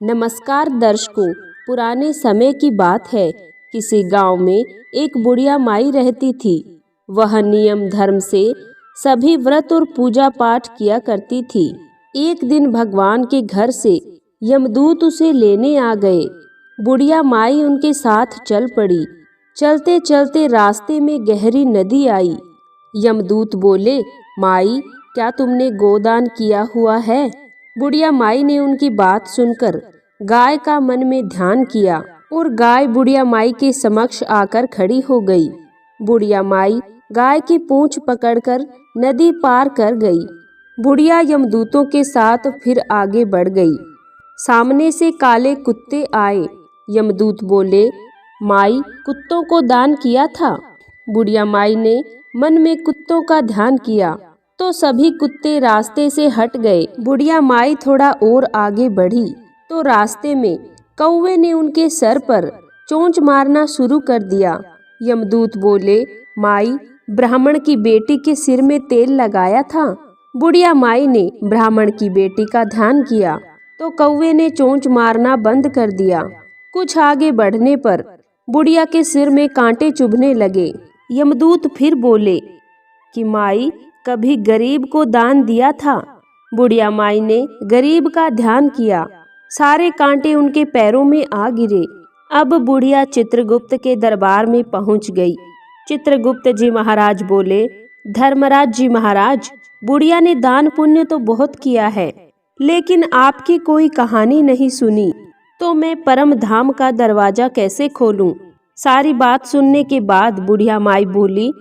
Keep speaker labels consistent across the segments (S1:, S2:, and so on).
S1: नमस्कार दर्शकों, पुराने समय की बात है। किसी गांव में एक बुढ़िया माई रहती थी। वह नियम धर्म से सभी व्रत और पूजा पाठ किया करती थी। एक दिन भगवान के घर से यमदूत उसे लेने आ गए। बुढ़िया माई उनके साथ चल पड़ी। चलते चलते रास्ते में गहरी नदी आई। यमदूत बोले, माई, क्या तुमने गोदान किया हुआ है? बुढ़िया माई ने उनकी बात सुनकर गाय का मन में ध्यान किया और गाय बुढ़िया माई के समक्ष आकर खड़ी हो गई। बुढ़िया माई गाय की पूंछ पकड़कर नदी पार कर गई। बुढ़िया यमदूतों के साथ फिर आगे बढ़ गई। सामने से काले कुत्ते आए। यमदूत बोले, माई, कुत्तों को दान किया था। बुढ़िया माई ने मन में कुत्तों का ध्यान किया तो सभी कुत्ते रास्ते से हट गए। बुढ़िया माई थोड़ा और आगे बढ़ी तो रास्ते में कौवे ने उनके सर पर चोंच मारना शुरू कर दिया। यमदूत बोले, माई, ब्राह्मण की बेटी के सिर में तेल लगाया था। बुढ़िया माई ने ब्राह्मण की बेटी का ध्यान किया तो कौवे ने चोंच मारना बंद कर दिया। कुछ आगे बढ़ने पर बुढ़िया के सिर में कांटे चुभने लगे। यमदूत फिर बोले कि माई, कभी गरीब को दान दिया था। बुढ़िया माई ने गरीब का ध्यान किया। सारे कांटे उनके पैरों में आ गिरे। अब बुढ़िया चित्रगुप्त के दरबार में पहुंच गई। चित्रगुप्त जी महाराज बोले, धर्मराज जी महाराज, बुढ़िया ने दान पुण्य तो बहुत किया है, लेकिन आपकी कोई कहानी नहीं सुनी, तो मैं परम धाम का दरवाजा कैसे खोलूं? सारी बात सुनने के बाद बुढ़िया माई बोली,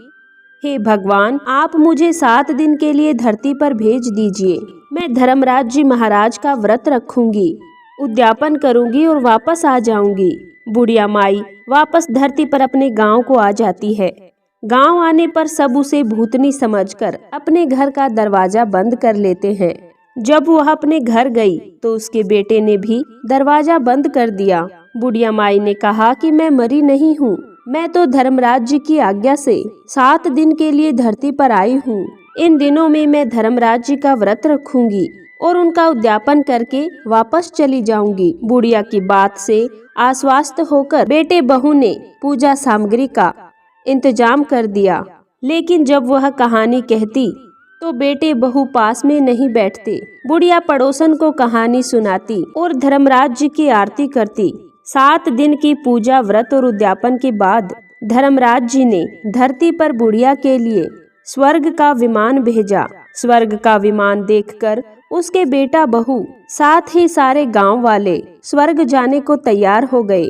S1: हे भगवान, आप मुझे 7 दिन के लिए धरती पर भेज दीजिए। मैं धर्मराज जी महाराज का व्रत रखूंगी, उद्यापन करूंगी और वापस आ जाऊंगी। बुढ़िया माई वापस धरती पर अपने गांव को आ जाती है। गांव आने पर सब उसे भूतनी समझकर अपने घर का दरवाजा बंद कर लेते हैं। जब वह अपने घर गई तो उसके बेटे ने भी दरवाजा बंद कर दिया। बुढ़िया माई ने कहा कि मैं मरी नहीं हूँ, मैं तो धर्मराज जी की आज्ञा से 7 दिन के लिए धरती पर आई हूँ। इन दिनों में मैं धर्मराज जी का व्रत रखूंगी और उनका उद्यापन करके वापस चली जाऊंगी। बुढ़िया की बात से आश्वस्त होकर बेटे बहू ने पूजा सामग्री का इंतजाम कर दिया। लेकिन जब वह कहानी कहती तो बेटे बहू पास में नहीं बैठते। बुढ़िया पड़ोसन को कहानी सुनाती और धर्मराज जी की आरती करती। 7 दिन की पूजा, व्रत और उद्यापन के बाद धर्मराज जी ने धरती पर बुढ़िया के लिए स्वर्ग का विमान भेजा। स्वर्ग का विमान देखकर उसके बेटा बहू साथ ही सारे गांव वाले स्वर्ग जाने को तैयार हो गए।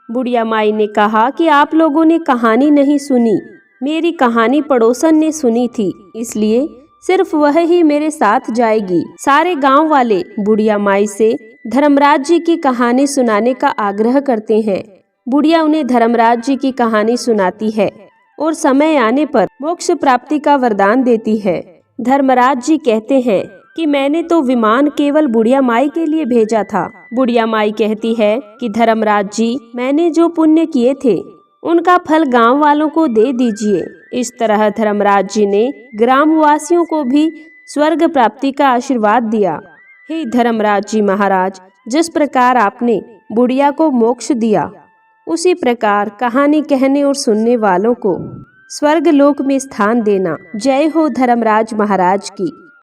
S1: बुढ़िया माई ने कहा कि आप लोगों ने कहानी नहीं सुनी, मेरी कहानी पड़ोसन ने सुनी थी, इसलिए सिर्फ वह ही मेरे साथ जाएगी। सारे गांव वाले बुढ़िया माई से धर्मराज जी की कहानी सुनाने का आग्रह करते हैं। बुढ़िया उन्हें धर्मराज जी की कहानी सुनाती है और समय आने पर मोक्ष प्राप्ति का वरदान देती है। धर्मराज जी कहते हैं कि मैंने तो विमान केवल बुढ़िया माई के लिए भेजा था। बुढ़िया माई कहती है कि धर्मराज जी, मैंने जो पुण्य किए थे उनका फल गांव वालों को दे दीजिए। इस तरह धर्मराज जी ने ग्रामवासियों को भी स्वर्ग प्राप्ति का आशीर्वाद दिया। हे धर्मराज जी महाराज, जिस प्रकार आपने बुढ़िया को मोक्ष दिया, उसी प्रकार कहानी कहने और सुनने वालों को स्वर्ग लोक में स्थान देना। जय हो धर्मराज महाराज की।